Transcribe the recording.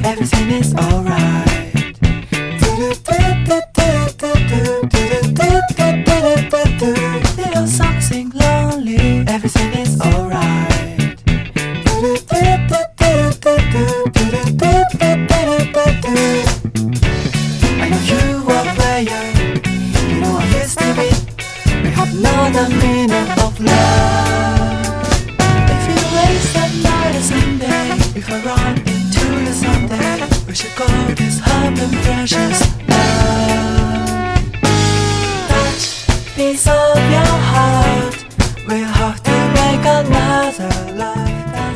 Everything is alright. Little something lonely. Everything is alright. I know you are a player. You know I used to be. We have known the meaning of love. If you waste a night or someday, if I run into you someday, we should go this hard and precious love. Touch piece of your heart, we'll have to make another lifetime.